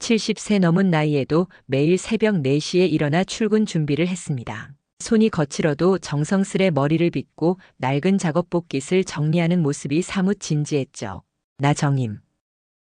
70세 넘은 나이에도 매일 새벽 4시에 일어나 출근 준비를 했습니다. 손이 거칠어도 정성스레 머리를 빗고 낡은 작업복깃을 정리하는 모습이 사뭇 진지했죠. 나정임.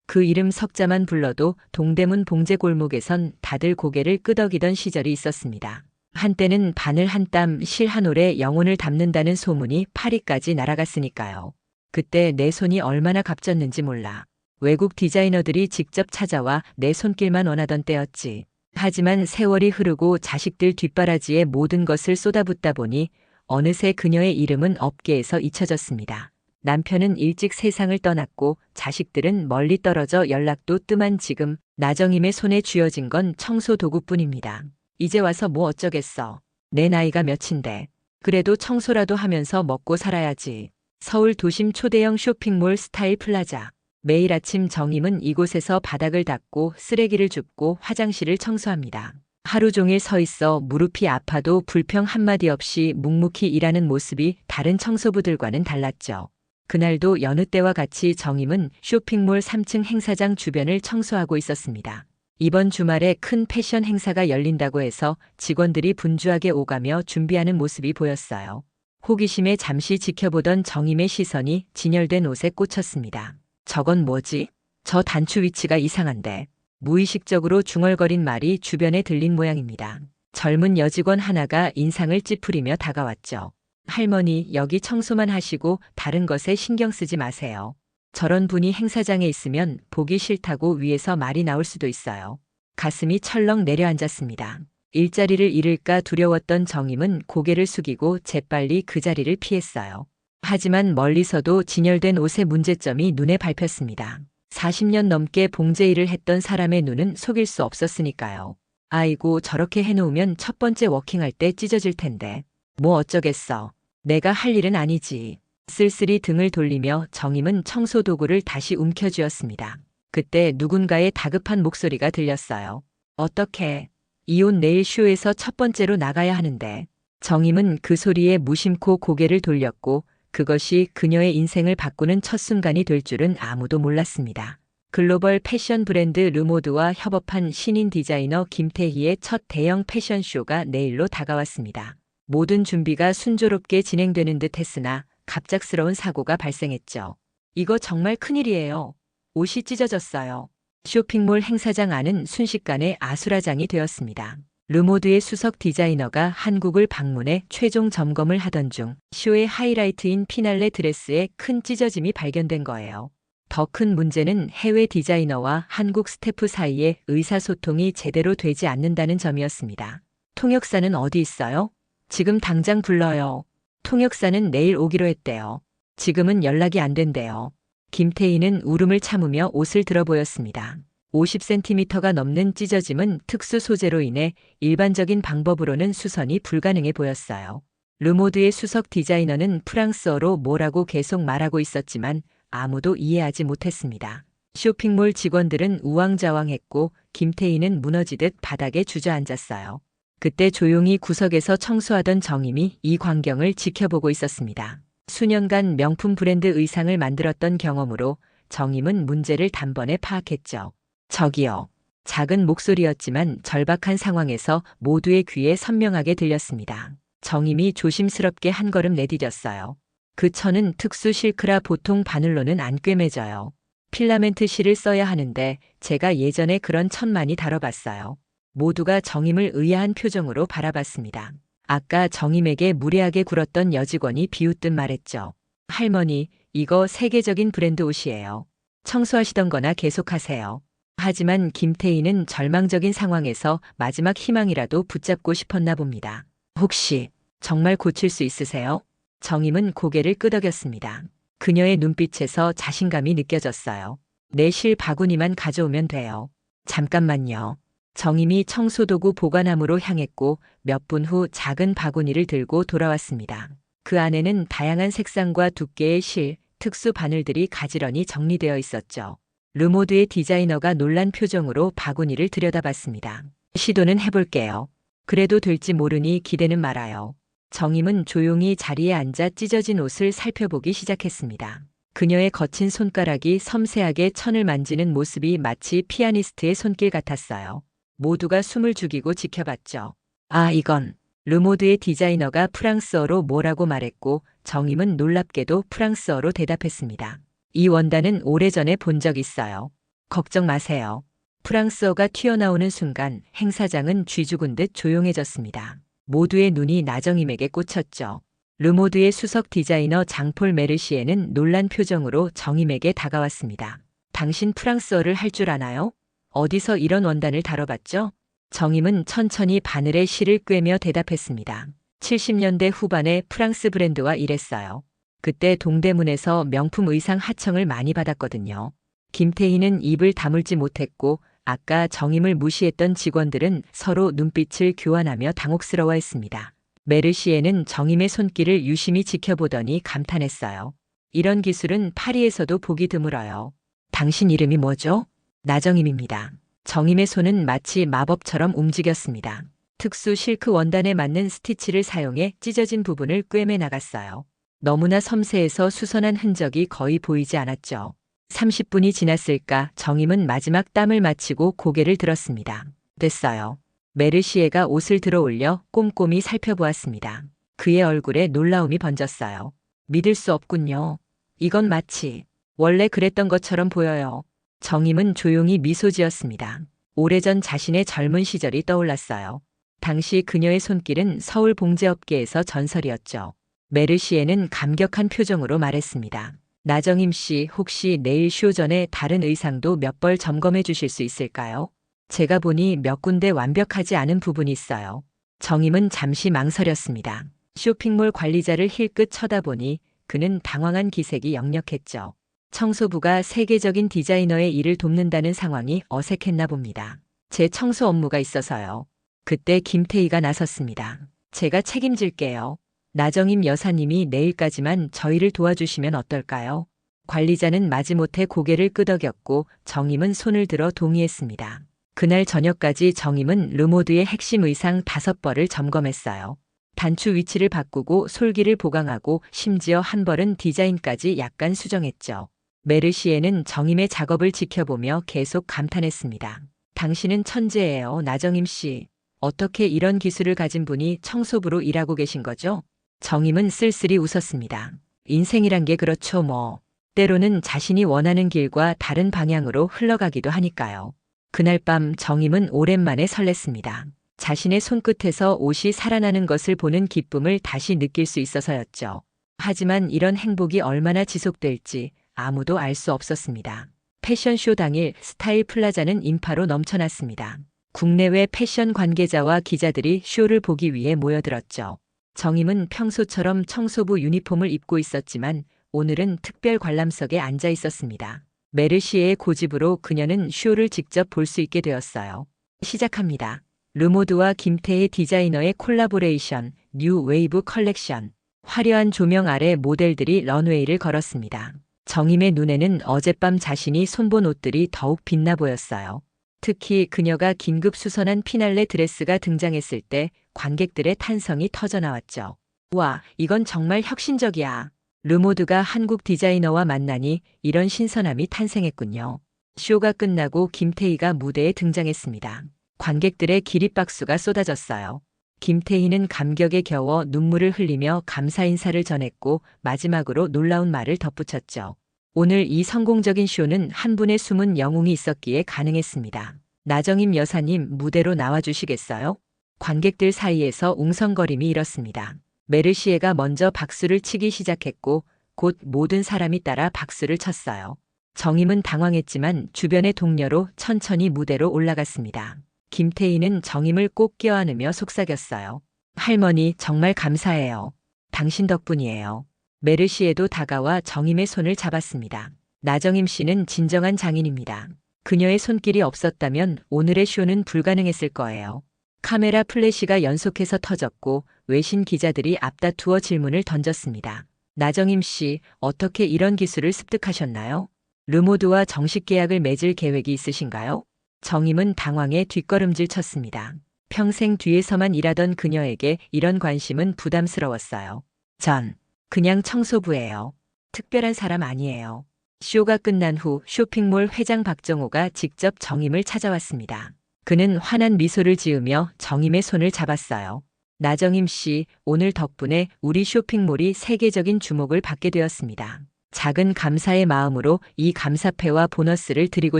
그 이름 석자만 불러도 동대문 봉제골목에선 다들 고개를 끄덕이던 시절이 있었습니다. 한때는 바늘 한 땀, 실 한 올에 영혼을 담는다는 소문이 파리까지 날아갔으니까요. 그때 내 손이 얼마나 값졌는지 몰라. 외국 디자이너들이 직접 찾아와 내 손길만 원하던 때였지. 하지만 세월이 흐르고 자식들 뒷바라지에 모든 것을 쏟아붓다 보니 어느새 그녀의 이름은 업계에서 잊혀졌습니다. 남편은 일찍 세상을 떠났고 자식들은 멀리 떨어져 연락도 뜸한 지금 나정임의 손에 쥐어진 건 청소 도구뿐입니다. 이제 와서 뭐 어쩌겠어. 내 나이가 몇인데. 그래도 청소라도 하면서 먹고 살아야지. 서울 도심 초대형 쇼핑몰 스타일 플라자. 매일 아침 정임은 이곳에서 바닥을 닦고 쓰레기를 줍고 화장실을 청소합니다. 하루 종일 서 있어 무릎이 아파도 불평 한마디 없이 묵묵히 일하는 모습이 다른 청소부들과는 달랐죠. 그날도 여느 때와 같이 정임은 쇼핑몰 3층 행사장 주변을 청소하고 있었습니다. 이번 주말에 큰 패션 행사가 열린다고 해서 직원들이 분주하게 오가며 준비하는 모습이 보였어요. 호기심에 잠시 지켜보던 정임의 시선이 진열된 옷에 꽂혔습니다. 저건 뭐지? 저 단추 위치가 이상한데. 무의식적으로 중얼거린 말이 주변에 들린 모양입니다. 젊은 여직원 하나가 인상을 찌푸리며 다가왔죠. 할머니, 여기 청소만 하시고 다른 것에 신경 쓰지 마세요. 저런 분이 행사장에 있으면 보기 싫다고 위에서 말이 나올 수도 있어요. 가슴이 철렁 내려앉았습니다. 일자리를 잃을까 두려웠던 정임은 고개를 숙이고 재빨리 그 자리를 피했어요. 하지만 멀리서도 진열된 옷의 문제점이 눈에 밟혔습니다. 40년 넘게 봉제 일을 했던 사람의 눈은 속일 수 없었으니까요. 아이고, 저렇게 해놓으면 첫 번째 워킹할 때 찢어질 텐데. 뭐 어쩌겠어. 내가 할 일은 아니지. 쓸쓸히 등을 돌리며 정임은 청소 도구를 다시 움켜쥐었습니다. 그때 누군가의 다급한 목소리가 들렸어요. 어떡해. 이 옷 내일 쇼에서 첫 번째로 나가야 하는데. 정임은 그 소리에 무심코 고개를 돌렸고 그것이 그녀의 인생을 바꾸는 첫 순간이 될 줄은 아무도 몰랐습니다. 글로벌 패션 브랜드 르모드와 협업한 신인 디자이너 김태희의 첫 대형 패션쇼가 내일로 다가왔습니다. 모든 준비가 순조롭게 진행되는 듯 했으나 갑작스러운 사고가 발생했죠. 이거 정말 큰일이에요. 옷이 찢어졌어요. 쇼핑몰 행사장 안은 순식간에 아수라장이 되었습니다. 르모드의 수석 디자이너가 한국을 방문해 최종 점검을 하던 중 쇼의 하이라이트인 피날레 드레스에 큰 찢어짐이 발견된 거예요. 더 큰 문제는 해외 디자이너와 한국 스태프 사이에 의사소통이 제대로 되지 않는다는 점이었습니다. 통역사는 어디 있어요? 지금 당장 불러요. 통역사는 내일 오기로 했대요. 지금은 연락이 안 된대요. 김태희는 울음을 참으며 옷을 들어보였습니다. 50cm가 넘는 찢어짐은 특수 소재로 인해 일반적인 방법으로는 수선이 불가능해 보였어요. 르모드의 수석 디자이너는 프랑스어로 뭐라고 계속 말하고 있었지만 아무도 이해하지 못했습니다. 쇼핑몰 직원들은 우왕좌왕했고 김태희는 무너지듯 바닥에 주저앉았어요. 그때 조용히 구석에서 청소하던 정임이 이 광경을 지켜보고 있었습니다. 수년간 명품 브랜드 의상을 만들었던 경험으로 정임은 문제를 단번에 파악했죠. 저기요. 작은 목소리였지만 절박한 상황에서 모두의 귀에 선명하게 들렸습니다. 정임이 조심스럽게 한 걸음 내디뎠어요. 그 천은 특수 실크라 보통 바늘로는 안 꿰매져요. 필라멘트 실을 써야 하는데 제가 예전에 그런 천 많이 다뤄봤어요. 모두가 정임을 의아한 표정으로 바라봤습니다. 아까 정임에게 무례하게 굴었던 여직원이 비웃듯 말했죠. 할머니, 이거 세계적인 브랜드 옷이에요. 청소하시던 거나 계속하세요. 하지만 김태희는 절망적인 상황에서 마지막 희망이라도 붙잡고 싶었나 봅니다. 혹시 정말 고칠 수 있으세요? 정임은 고개를 끄덕였습니다. 그녀의 눈빛에서 자신감이 느껴졌어요. 내 실 바구니만 가져오면 돼요. 잠깐만요. 정임이 청소도구 보관함으로 향했고 몇 분 후 작은 바구니를 들고 돌아왔습니다. 그 안에는 다양한 색상과 두께의 실, 특수 바늘들이 가지런히 정리되어 있었죠. 르모드의 디자이너가 놀란 표정으로 바구니를 들여다봤습니다. 시도는 해볼게요. 그래도 될지 모르니 기대는 말아요. 정임은 조용히 자리에 앉아 찢어진 옷을 살펴보기 시작했습니다. 그녀의 거친 손가락이 섬세하게 천을 만지는 모습이 마치 피아니스트의 손길 같았어요. 모두가 숨을 죽이고 지켜봤죠. 아, 이건 르모드의 디자이너가 프랑스어로 뭐라고 말했고 정임은 놀랍게도 프랑스어로 대답했습니다. 이 원단은 오래전에 본 적 있어요. 걱정 마세요. 프랑스어가 튀어나오는 순간 행사장은 쥐 죽은 듯 조용해졌습니다. 모두의 눈이 나정임에게 꽂혔죠. 르모드의 수석 디자이너 장폴 메르시에는 놀란 표정으로 정임에게 다가왔습니다. 당신 프랑스어를 할 줄 아나요? 어디서 이런 원단을 다뤄봤죠? 정임은 천천히 바늘에 실을 꿰며 대답했습니다. 70년대 후반에 프랑스 브랜드와 일했어요. 그때 동대문에서 명품 의상 하청을 많이 받았거든요. 김태희는 입을 다물지 못했고 아까 정임을 무시했던 직원들은 서로 눈빛을 교환하며 당혹스러워했습니다. 메르시에는 정임의 손길을 유심히 지켜보더니 감탄했어요. 이런 기술은 파리에서도 보기 드물어요. 당신 이름이 뭐죠? 나정임입니다. 정임의 손은 마치 마법처럼 움직였습니다. 특수 실크 원단에 맞는 스티치를 사용해 찢어진 부분을 꿰매 나갔어요. 너무나 섬세해서 수선한 흔적이 거의 보이지 않았죠. 30분이 지났을까 정임은 마지막 땀을 마치고 고개를 들었습니다. 됐어요. 메르시에가 옷을 들어 올려 꼼꼼히 살펴보았습니다. 그의 얼굴에 놀라움이 번졌어요. 믿을 수 없군요. 이건 마치 원래 그랬던 것처럼 보여요. 정임은 조용히 미소 지었습니다. 오래전 자신의 젊은 시절이 떠올랐어요. 당시 그녀의 손길은 서울 봉제업계에서 전설이었죠. 메르시에는 감격한 표정으로 말했습니다. 나정임 씨, 혹시 내일 쇼 전에 다른 의상도 몇 벌 점검해 주실 수 있을까요? 제가 보니 몇 군데 완벽하지 않은 부분이 있어요. 정임은 잠시 망설였습니다. 쇼핑몰 관리자를 힐끗 쳐다보니 그는 당황한 기색이 역력했죠. 청소부가 세계적인 디자이너의 일을 돕는다는 상황이 어색했나 봅니다. 제 청소 업무가 있어서요. 그때 김태희가 나섰습니다. 제가 책임질게요. 나정임 여사님이 내일까지만 저희를 도와주시면 어떨까요? 관리자는 마지못해 고개를 끄덕였고 정임은 손을 들어 동의했습니다. 그날 저녁까지 정임은 르모드의 핵심 의상 5벌을 점검했어요. 단추 위치를 바꾸고 솔기를 보강하고 심지어 한 벌은 디자인까지 약간 수정했죠. 메르시에는 정임의 작업을 지켜보며 계속 감탄했습니다. 당신은 천재예요, 나정임 씨. 어떻게 이런 기술을 가진 분이 청소부로 일하고 계신 거죠? 정임은 쓸쓸히 웃었습니다. 인생이란 게 그렇죠 뭐. 때로는 자신이 원하는 길과 다른 방향으로 흘러가기도 하니까요. 그날 밤 정임은 오랜만에 설렜습니다. 자신의 손끝에서 옷이 살아나는 것을 보는 기쁨을 다시 느낄 수 있어서였죠. 하지만 이런 행복이 얼마나 지속될지 아무도 알 수 없었습니다. 패션쇼 당일 스타일 플라자는 인파로 넘쳐났습니다. 국내외 패션 관계자와 기자들이 쇼를 보기 위해 모여들었죠. 정임은 평소처럼 청소부 유니폼을 입고 있었지만 오늘은 특별 관람석에 앉아 있었습니다. 메르시에의 고집으로 그녀는 쇼를 직접 볼 수 있게 되었어요. 시작합니다. 르모드와 김태희 디자이너의 콜라보레이션 뉴 웨이브 컬렉션. 화려한 조명 아래 모델들이 런웨이를 걸었습니다. 정임의 눈에는 어젯밤 자신이 손본 옷들이 더욱 빛나 보였어요. 특히 그녀가 긴급 수선한 피날레 드레스가 등장했을 때 관객들의 탄성이 터져나왔죠. 와, 이건 정말 혁신적이야. 르모드가 한국 디자이너와 만나니 이런 신선함이 탄생했군요. 쇼가 끝나고 김태희가 무대에 등장했습니다. 관객들의 기립박수가 쏟아졌어요. 김태희는 감격에 겨워 눈물을 흘리며 감사 인사를 전했고 마지막으로 놀라운 말을 덧붙였죠. 오늘 이 성공적인 쇼는 한 분의 숨은 영웅이 있었기에 가능했습니다. 나정임 여사님 무대로 나와주시겠어요? 관객들 사이에서 웅성거림이 일었습니다. 메르시에가 먼저 박수를 치기 시작했고 곧 모든 사람이 따라 박수를 쳤어요. 정임은 당황했지만 주변의 동료로 천천히 무대로 올라갔습니다. 김태희는 정임을 꼭 껴안으며 속삭였어요. 할머니 정말 감사해요. 당신 덕분이에요. 메르시에도 다가와 정임의 손을 잡았습니다. 나정임 씨는 진정한 장인입니다. 그녀의 손길이 없었다면 오늘의 쇼는 불가능했을 거예요. 카메라 플래시가 연속해서 터졌고 외신 기자들이 앞다투어 질문을 던졌습니다. 나정임 씨, 어떻게 이런 기술을 습득하셨나요? 르모드와 정식 계약을 맺을 계획이 있으신가요? 정임은 당황해 뒷걸음질 쳤습니다. 평생 뒤에서만 일하던 그녀에게 이런 관심은 부담스러웠어요. 전 그냥 청소부예요. 특별한 사람 아니에요. 쇼가 끝난 후 쇼핑몰 회장 박정호가 직접 정임을 찾아왔습니다. 그는 환한 미소를 지으며 정임의 손을 잡았어요. 나정임 씨, 오늘 덕분에 우리 쇼핑몰이 세계적인 주목을 받게 되었습니다. 작은 감사의 마음으로 이 감사패와 보너스를 드리고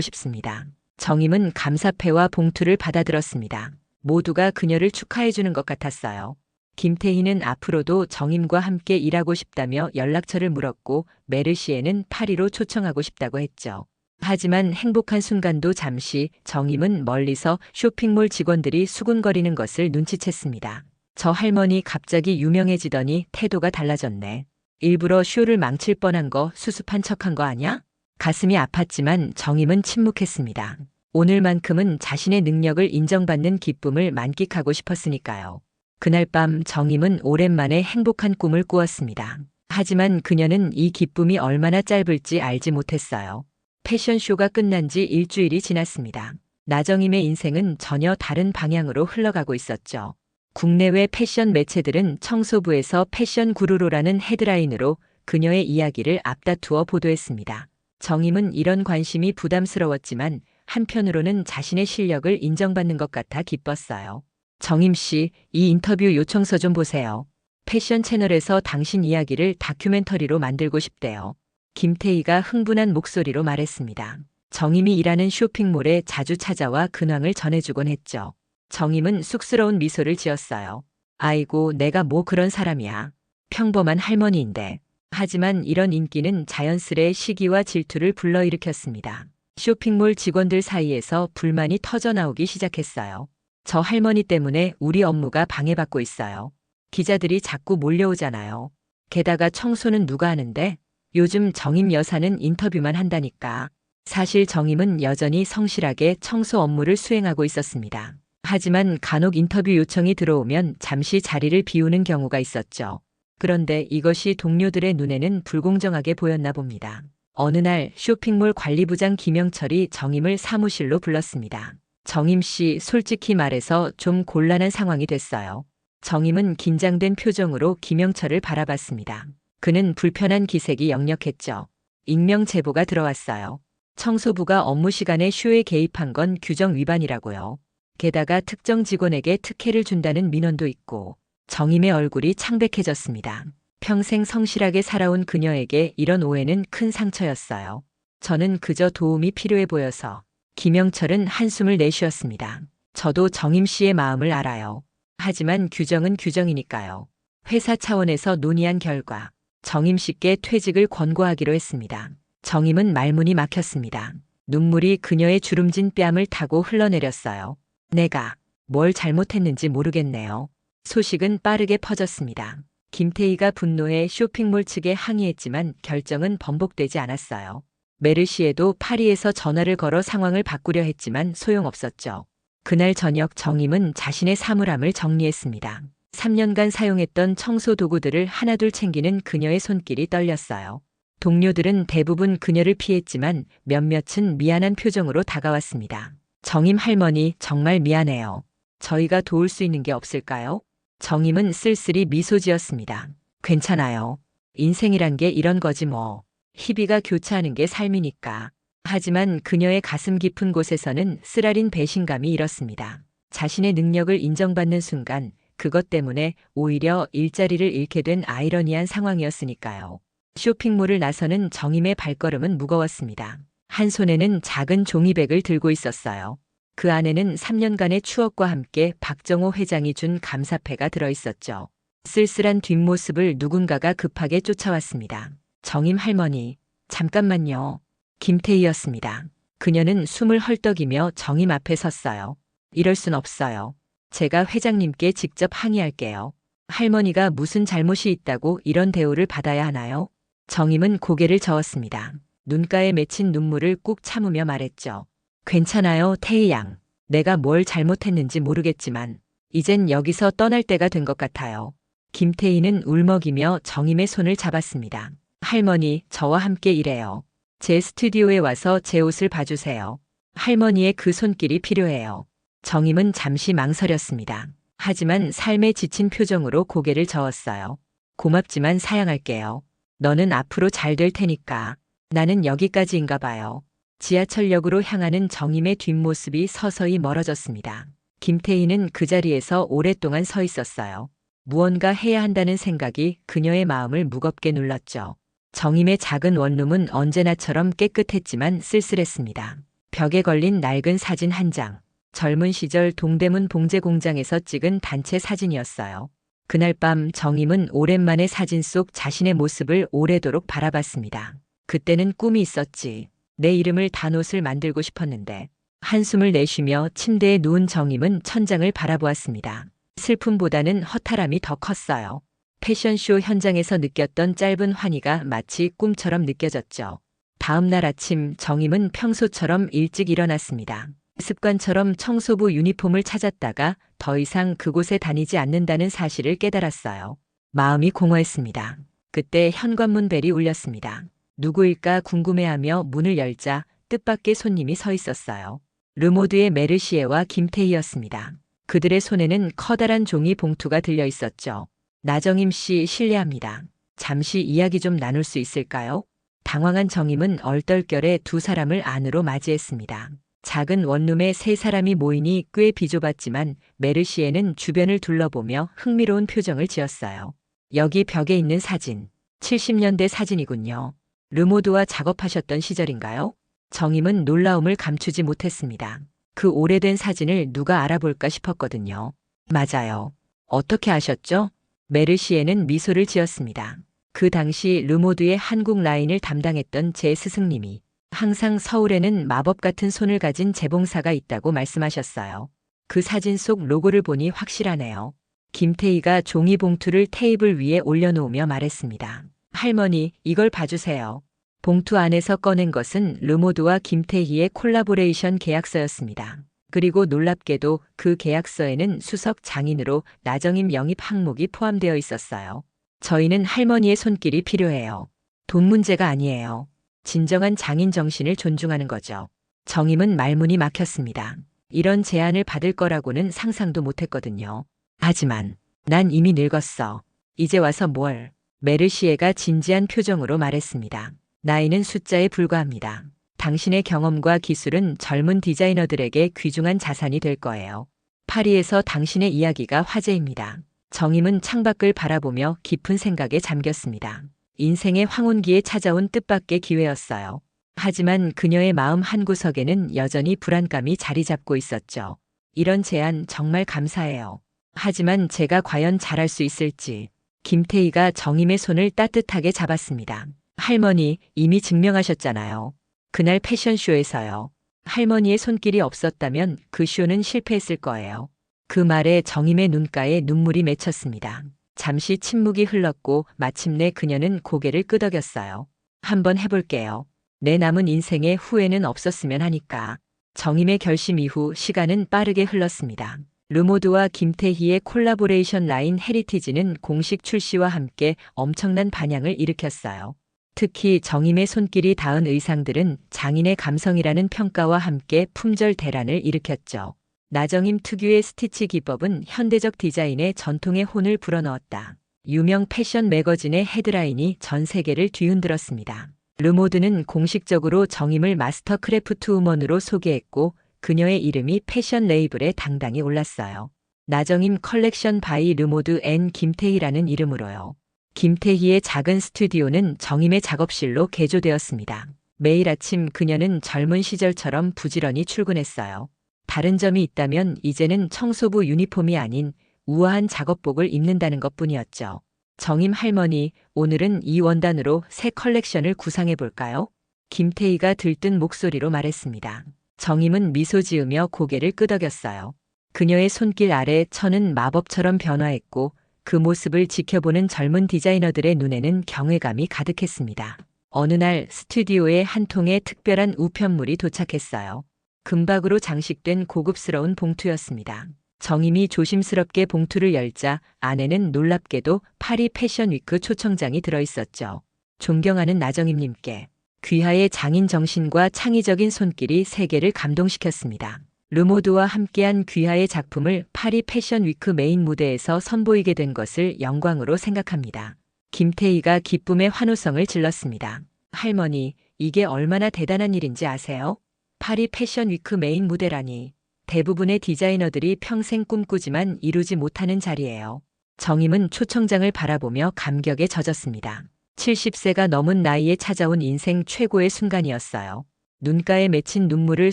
싶습니다. 정임은 감사패와 봉투를 받아들었습니다. 모두가 그녀를 축하해주는 것 같았어요. 김태희는 앞으로도 정임과 함께 일하고 싶다며 연락처를 물었고 메르시에는 파리로 초청하고 싶다고 했죠. 하지만 행복한 순간도 잠시 정임은 멀리서 쇼핑몰 직원들이 수군거리는 것을 눈치챘습니다. 저 할머니 갑자기 유명해지더니 태도가 달라졌네. 일부러 쇼를 망칠 뻔한 거 수습한 척한 거 아냐? 가슴이 아팠지만 정임은 침묵했습니다. 오늘만큼은 자신의 능력을 인정받는 기쁨을 만끽하고 싶었으니까요. 그날 밤 정임은 오랜만에 행복한 꿈을 꾸었습니다. 하지만 그녀는 이 기쁨이 얼마나 짧을지 알지 못했어요. 패션쇼가 끝난 지 일주일이 지났습니다. 나정임의 인생은 전혀 다른 방향으로 흘러가고 있었죠. 국내외 패션 매체들은 청소부에서 패션 구루로라는 헤드라인으로 그녀의 이야기를 앞다투어 보도했습니다. 정임은 이런 관심이 부담스러웠지만 한편으로는 자신의 실력을 인정받는 것 같아 기뻤어요. 정임 씨, 이 인터뷰 요청서 좀 보세요. 패션 채널에서 당신 이야기를 다큐멘터리로 만들고 싶대요. 김태희가 흥분한 목소리로 말했습니다. 정임이 일하는 쇼핑몰에 자주 찾아와 근황을 전해주곤 했죠. 정임은 쑥스러운 미소를 지었어요. 아이고, 내가 뭐 그런 사람이야. 평범한 할머니인데. 하지만 이런 인기는 자연스레 시기와 질투를 불러일으켰습니다. 쇼핑몰 직원들 사이에서 불만이 터져나오기 시작했어요. 저 할머니 때문에 우리 업무가 방해받고 있어요. 기자들이 자꾸 몰려오잖아요. 게다가 청소는 누가 하는데? 요즘 정임 여사는 인터뷰만 한다니까. 사실 정임은 여전히 성실하게 청소 업무를 수행하고 있었습니다. 하지만 간혹 인터뷰 요청이 들어오면 잠시 자리를 비우는 경우가 있었죠. 그런데 이것이 동료들의 눈에는 불공정하게 보였나 봅니다. 어느 날 쇼핑몰 관리부장 김영철이 정임을 사무실로 불렀습니다. 정임 씨, 솔직히 말해서 좀 곤란한 상황이 됐어요. 정임은 긴장된 표정으로 김영철을 바라봤습니다. 그는 불편한 기색이 역력했죠. 익명 제보가 들어왔어요. 청소부가 업무 시간에 쇼에 개입한 건 규정 위반이라고요. 게다가 특정 직원에게 특혜를 준다는 민원도 있고. 정임의 얼굴이 창백해졌습니다. 평생 성실하게 살아온 그녀에게 이런 오해는 큰 상처였어요. 저는 그저 도움이 필요해 보여서. 김영철은 한숨을 내쉬었습니다. 저도 정임 씨의 마음을 알아요. 하지만 규정은 규정이니까요. 회사 차원에서 논의한 결과 정임 씨께 퇴직을 권고하기로 했습니다. 정임은 말문이 막혔습니다. 눈물이 그녀의 주름진 뺨을 타고 흘러내렸어요. 내가 뭘 잘못했는지 모르겠네요. 소식은 빠르게 퍼졌습니다. 김태희가 분노해 쇼핑몰 측에 항의했지만 결정은 번복되지 않았어요. 메르시에도 파리에서 전화를 걸어 상황을 바꾸려 했지만 소용없었죠. 그날 저녁 정임은 자신의 사물함을 정리했습니다. 3년간 사용했던 청소 도구들을 하나둘 챙기는 그녀의 손길이 떨렸어요. 동료들은 대부분 그녀를 피했지만 몇몇은 미안한 표정으로 다가왔습니다. 정임 할머니, 정말 미안해요. 저희가 도울 수 있는 게 없을까요? 정임은 쓸쓸히 미소 지었습니다. 괜찮아요. 인생이란 게 이런 거지 뭐. 희비가 교차하는 게 삶이니까. 하지만 그녀의 가슴 깊은 곳에서는 쓰라린 배신감이 일었습니다. 자신의 능력을 인정받는 순간 그것 때문에 오히려 일자리를 잃게 된 아이러니한 상황이었으니까요. 쇼핑몰을 나서는 정임의 발걸음은 무거웠습니다. 한 손에는 작은 종이백을 들고 있었어요. 그 안에는 3년간의 추억과 함께 박정호 회장이 준 감사패가 들어있었죠. 쓸쓸한 뒷모습을 누군가가 급하게 쫓아왔습니다. 정임 할머니, 잠깐만요. 김태희였습니다. 그녀는 숨을 헐떡이며 정임 앞에 섰어요. 이럴 순 없어요. 제가 회장님께 직접 항의할게요. 할머니가 무슨 잘못이 있다고 이런 대우를 받아야 하나요? 정임은 고개를 저었습니다. 눈가에 맺힌 눈물을 꾹 참으며 말했죠. 괜찮아요, 태희 양. 내가 뭘 잘못했는지 모르겠지만 이젠 여기서 떠날 때가 된 것 같아요. 김태희는 울먹이며 정임의 손을 잡았습니다. 할머니, 저와 함께 일해요. 제 스튜디오에 와서 제 옷을 봐주세요. 할머니의 그 손길이 필요해요. 정임은 잠시 망설였습니다. 하지만 삶에 지친 표정으로 고개를 저었어요. 고맙지만 사양할게요. 너는 앞으로 잘 될 테니까. 나는 여기까지인가 봐요. 지하철역으로 향하는 정임의 뒷모습이 서서히 멀어졌습니다. 김태희는 그 자리에서 오랫동안 서 있었어요. 무언가 해야 한다는 생각이 그녀의 마음을 무겁게 눌렀죠. 정임의 작은 원룸은 언제나처럼 깨끗했지만 쓸쓸했습니다. 벽에 걸린 낡은 사진 한 장. 젊은 시절 동대문 봉제 공장에서 찍은 단체 사진이었어요. 그날 밤 정임은 오랜만에 사진 속 자신의 모습을 오래도록 바라봤습니다. 그때는 꿈이 있었지. 내 이름을 단 옷을 만들고 싶었는데. 한숨을 내쉬며 침대에 누운 정임은 천장을 바라보았습니다. 슬픔보다는 허탈함이 더 컸어요. 패션쇼 현장에서 느꼈던 짧은 환희가 마치 꿈처럼 느껴졌죠. 다음 날 아침 정임은 평소처럼 일찍 일어났습니다. 습관처럼 청소부 유니폼을 찾았다가 더 이상 그곳에 다니지 않는다는 사실을 깨달았어요. 마음이 공허했습니다. 그때 현관문 벨이 울렸습니다. 누구일까 궁금해하며 문을 열자 뜻밖의 손님이 서 있었어요. 르모드의 메르시에와 김태희였습니다. 그들의 손에는 커다란 종이 봉투가 들려 있었죠. 나정임 씨 실례합니다. 잠시 이야기 좀 나눌 수 있을까요? 당황한 정임은 얼떨결에 두 사람을 안으로 맞이했습니다. 작은 원룸에 세 사람이 모이니 꽤 비좁았지만 메르시에는 주변을 둘러보며 흥미로운 표정을 지었어요. 여기 벽에 있는 사진, 70년대 사진이군요. 르모드와 작업하셨던 시절인가요? 정임은 놀라움을 감추지 못했습니다. 그 오래된 사진을 누가 알아볼까 싶었거든요. 맞아요. 어떻게 아셨죠? 메르시에는 미소를 지었습니다. 그 당시 르모드의 한국 라인을 담당했던 제 스승님이 항상 서울에는 마법 같은 손을 가진 재봉사가 있다고 말씀하셨어요. 그 사진 속 로고를 보니 확실하네요. 김태희가 종이 봉투를 테이블 위에 올려놓으며 말했습니다. 할머니, 이걸 봐주세요. 봉투 안에서 꺼낸 것은 르모드와 김태희의 콜라보레이션 계약서였습니다. 그리고 놀랍게도 그 계약서에는 수석 장인으로 나정임 영입 항목이 포함되어 있었어요. 저희는 할머니의 손길이 필요해요. 돈 문제가 아니에요. 진정한 장인 정신을 존중하는 거죠. 정임은 말문이 막혔습니다. 이런 제안을 받을 거라고는 상상도 못했거든요. 하지만 난 이미 늙었어. 이제 와서 뭘? 메르시에가 진지한 표정으로 말했습니다. 나이는 숫자에 불과합니다. 당신의 경험과 기술은 젊은 디자이너들에게 귀중한 자산이 될 거예요. 파리에서 당신의 이야기가 화제입니다. 정임은 창밖을 바라보며 깊은 생각에 잠겼습니다. 인생의 황혼기에 찾아온 뜻밖의 기회였어요. 하지만 그녀의 마음 한구석에는 여전히 불안감이 자리 잡고 있었죠. 이런 제안 정말 감사해요. 하지만 제가 과연 잘할 수 있을지. 김태희가 정임의 손을 따뜻하게 잡았습니다. 할머니, 이미 증명하셨잖아요. 그날 패션쇼에서요. 할머니의 손길이 없었다면 그 쇼는 실패했을 거예요. 그 말에 정임의 눈가에 눈물이 맺혔습니다. 잠시 침묵이 흘렀고 마침내 그녀는 고개를 끄덕였어요. 한번 해볼게요. 내 남은 인생에 후회는 없었으면 하니까. 정임의 결심 이후 시간은 빠르게 흘렀습니다. 르모드와 김태희의 콜라보레이션 라인 헤리티지는 공식 출시와 함께 엄청난 반향을 일으켰어요. 특히 정임의 손길이 닿은 의상들은 장인의 감성이라는 평가와 함께 품절 대란을 일으켰죠. 나정임 특유의 스티치 기법은 현대적 디자인의 전통의 혼을 불어넣었다. 유명 패션 매거진의 헤드라인이 전 세계를 뒤흔들었습니다. 르모드는 공식적으로 정임을 마스터 크래프트 우먼으로 소개했고 그녀의 이름이 패션 레이블에 당당히 올랐어요. 나정임 컬렉션 바이 르모드 앤 김태희라는 이름으로요. 김태희의 작은 스튜디오는 정임의 작업실로 개조되었습니다. 매일 아침 그녀는 젊은 시절처럼 부지런히 출근했어요. 다른 점이 있다면 이제는 청소부 유니폼이 아닌 우아한 작업복을 입는다는 것뿐이었죠. 정임 할머니, 오늘은 이 원단으로 새 컬렉션을 구상해 볼까요? 김태희가 들뜬 목소리로 말했습니다. 정임은 미소 지으며 고개를 끄덕였어요. 그녀의 손길 아래 천은 마법처럼 변화했고 그 모습을 지켜보는 젊은 디자이너들의 눈에는 경외감이 가득했습니다. 어느 날 스튜디오에 한 통의 특별한 우편물이 도착했어요. 금박으로 장식된 고급스러운 봉투였습니다. 정임이 조심스럽게 봉투를 열자 안에는 놀랍게도 파리 패션 위크 초청장이 들어있었죠. 존경하는 나정임님께 귀하의 장인 정신과 창의적인 손길이 세계를 감동시켰습니다. 르모드와 함께한 귀하의 작품을 파리 패션 위크 메인 무대에서 선보이게 된 것을 영광으로 생각합니다. 김태희가 기쁨의 환호성을 질렀습니다. 할머니, 이게 얼마나 대단한 일인지 아세요? 파리 패션 위크 메인 무대라니. 대부분의 디자이너들이 평생 꿈꾸지만 이루지 못하는 자리예요. 정임은 초청장을 바라보며 감격에 젖었습니다. 70세가 넘은 나이에 찾아온 인생 최고의 순간이었어요. 눈가에 맺힌 눈물을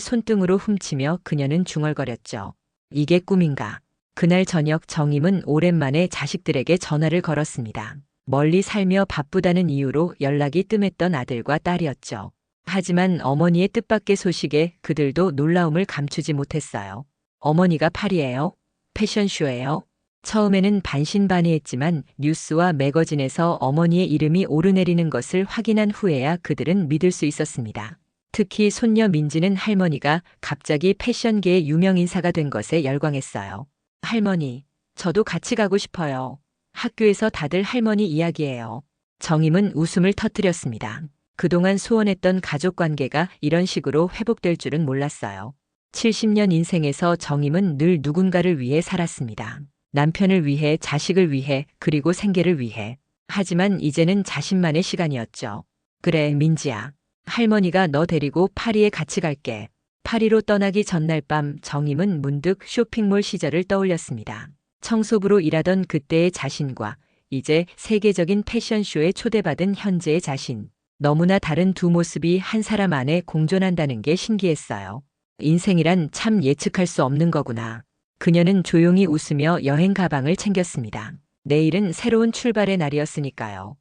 손등으로 훔치며 그녀는 중얼거렸죠. 이게 꿈인가? 그날 저녁 정임은 오랜만에 자식들에게 전화를 걸었습니다. 멀리 살며 바쁘다는 이유로 연락이 뜸했던 아들과 딸이었죠. 하지만 어머니의 뜻밖의 소식에 그들도 놀라움을 감추지 못했어요. 어머니가 파리예요? 패션쇼예요? 처음에는 반신반의했지만 뉴스와 매거진에서 어머니의 이름이 오르내리는 것을 확인한 후에야 그들은 믿을 수 있었습니다. 특히 손녀 민지는 할머니가 갑자기 패션계의 유명 인사가 된 것에 열광했어요. 할머니, 저도 같이 가고 싶어요. 학교에서 다들 할머니 이야기예요. 정임은 웃음을 터뜨렸습니다. 그동안 소원했던 가족 관계가 이런 식으로 회복될 줄은 몰랐어요. 70년 인생에서 정임은 늘 누군가를 위해 살았습니다. 남편을 위해, 자식을 위해, 그리고 생계를 위해. 하지만 이제는 자신만의 시간이었죠. 그래, 민지야. 할머니가 너 데리고 파리에 같이 갈게. 파리로 떠나기 전날 밤 정임은 문득 쇼핑몰 시절을 떠올렸습니다. 청소부로 일하던 그때의 자신과 이제 세계적인 패션쇼에 초대받은 현재의 자신. 너무나 다른 두 모습이 한 사람 안에 공존한다는 게 신기했어요. 인생이란 참 예측할 수 없는 거구나. 그녀는 조용히 웃으며 여행 가방을 챙겼습니다. 내일은 새로운 출발의 날이었으니까요.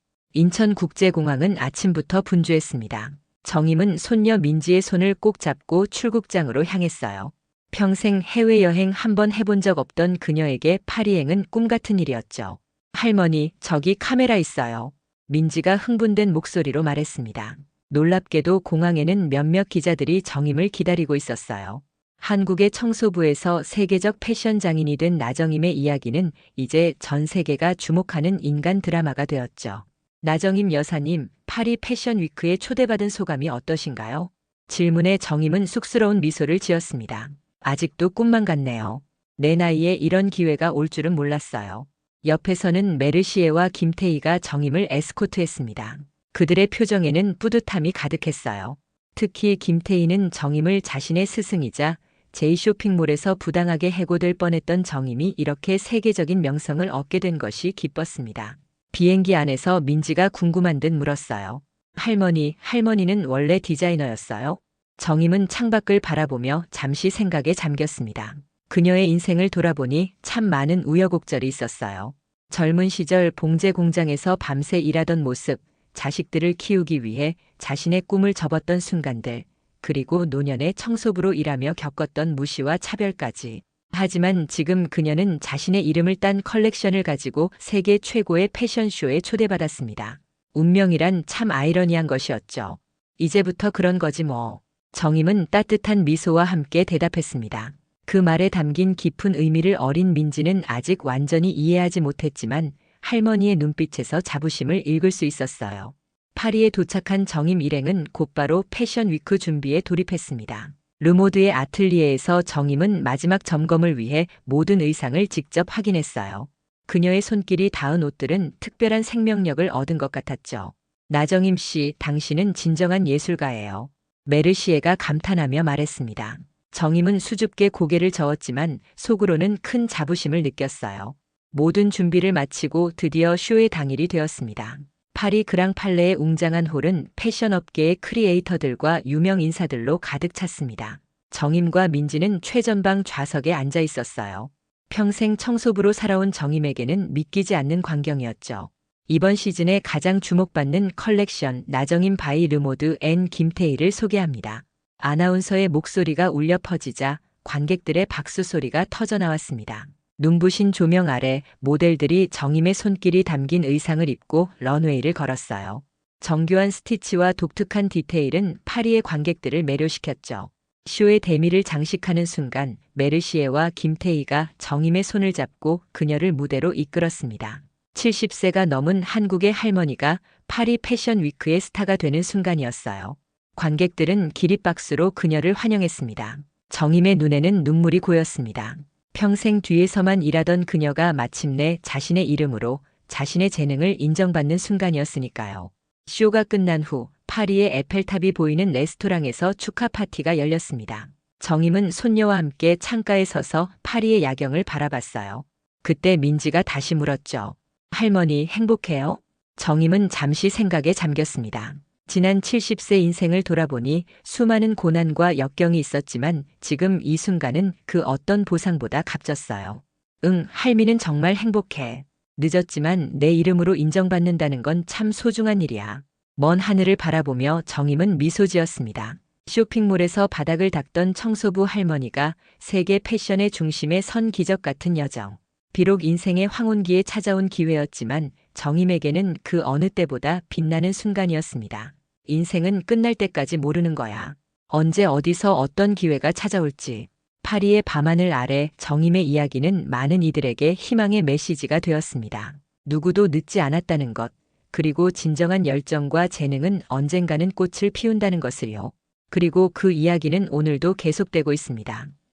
인천국제공항은 아침부터 분주했습니다. 정임은 손녀 민지의 손을 꼭 잡고 출국장으로 향했어요. 평생 해외여행 한 번 해본 적 없던 그녀에게 파리행은 꿈 같은 일이었죠. 할머니, 저기 카메라 있어요. 민지가 흥분된 목소리로 말했습니다. 놀랍게도 공항에는 몇몇 기자들이 정임을 기다리고 있었어요. 한국의 청소부에서 세계적 패션 장인이 된 나정임의 이야기는 이제 전 세계가 주목하는 인간 드라마가 되었죠. 나정임 여사님, 파리 패션 위크에 초대받은 소감이 어떠신가요? 질문에 정임은 쑥스러운 미소를 지었습니다. 아직도 꿈만 같네요. 내 나이에 이런 기회가 올 줄은 몰랐어요. 옆에서는 메르시에와 김태희가 정임을 에스코트했습니다. 그들의 표정에는 뿌듯함이 가득했어요. 특히 김태희는 정임을 자신의 스승이자 제이쇼핑몰에서 부당하게 해고될 뻔했던 정임이 이렇게 세계적인 명성을 얻게 된 것이 기뻤습니다. 비행기 안에서 민지가 궁금한 듯 물었어요. 할머니는 원래 디자이너였어요? 정임은 창밖을 바라보며 잠시 생각에 잠겼습니다. 그녀의 인생을 돌아보니 참 많은 우여곡절이 있었어요. 젊은 시절 봉제 공장에서 밤새 일하던 모습, 자식들을 키우기 위해 자신의 꿈을 접었던 순간들, 그리고 노년의 청소부로 일하며 겪었던 무시와 차별까지. 하지만 지금 그녀는 자신의 이름을 딴 컬렉션을 가지고 세계 최고의 패션쇼에 초대받았습니다. 운명이란 참 아이러니한 것이었죠. 이제부터 그런 거지 뭐. 정임은 따뜻한 미소와 함께 대답했습니다. 그 말에 담긴 깊은 의미를 어린 민지는 아직 완전히 이해하지 못했지만 할머니의 눈빛에서 자부심을 읽을 수 있었어요. 파리에 도착한 정임 일행은 곧바로 패션 위크 준비에 돌입했습니다. 르모드의 아틀리에에서 정임은 마지막 점검을 위해 모든 의상을 직접 확인했어요. 그녀의 손길이 닿은 옷들은 특별한 생명력을 얻은 것 같았죠. 나정임 씨, 당신은 진정한 예술가예요. 메르시에가 감탄하며 말했습니다. 정임은 수줍게 고개를 저었지만 속으로는 큰 자부심을 느꼈어요. 모든 준비를 마치고 드디어 쇼의 당일이 되었습니다. 파리 그랑팔레의 웅장한 홀은 패션업계의 크리에이터들과 유명 인사들로 가득 찼습니다. 정임과 민지는 최전방 좌석에 앉아 있었어요. 평생 청소부로 살아온 정임에게는 믿기지 않는 광경이었죠. 이번 시즌에 가장 주목받는 컬렉션 나정임 바이 르모드 앤 김태희를 소개합니다. 아나운서의 목소리가 울려 퍼지자 관객들의 박수 소리가 터져나왔습니다. 눈부신 조명 아래 모델들이 정임의 손길이 담긴 의상을 입고 런웨이를 걸었어요. 정교한 스티치와 독특한 디테일은 파리의 관객들을 매료시켰죠. 쇼의 대미를 장식하는 순간 메르시에와 김태희가 정임의 손을 잡고 그녀를 무대로 이끌었습니다. 70세가 넘은 한국의 할머니가 파리 패션 위크의 스타가 되는 순간이었어요. 관객들은 기립박수로 그녀를 환영했습니다. 정임의 눈에는 눈물이 고였습니다. 평생 뒤에서만 일하던 그녀가 마침내 자신의 이름으로 자신의 재능을 인정받는 순간이었으니까요. 쇼가 끝난 후 파리의 에펠탑이 보이는 레스토랑에서 축하 파티가 열렸습니다. 정임은 손녀와 함께 창가에 서서 파리의 야경을 바라봤어요. 그때 민지가 다시 물었죠. 할머니 행복해요? 정임은 잠시 생각에 잠겼습니다. 지난 70세 인생을 돌아보니 수많은 고난과 역경이 있었지만 지금 이 순간은 그 어떤 보상보다 값졌어요. 응, 할미는 정말 행복해. 늦었지만 내 이름으로 인정받는다는 건 참 소중한 일이야. 먼 하늘을 바라보며 정임은 미소 지었습니다. 쇼핑몰에서 바닥을 닦던 청소부 할머니가 세계 패션의 중심에 선 기적 같은 여정. 비록 인생의 황혼기에 찾아온 기회였지만 정임에게는 그 어느 때보다 빛나는 순간이었습니다. 인생은 끝날 때까지 모르는 거야. 언제 어디서 어떤 기회가 찾아올지. 파리의 밤하늘 아래 정임의 이야기는 많은 이들에게 희망의 메시지가 되었습니다. 누구도 늦지 않았다는 것, 그리고 진정한 열정과 재능은 언젠가는 꽃을 피운다는 것을요. 그리고 그 이야기는 오늘도 계속되고 있습니다.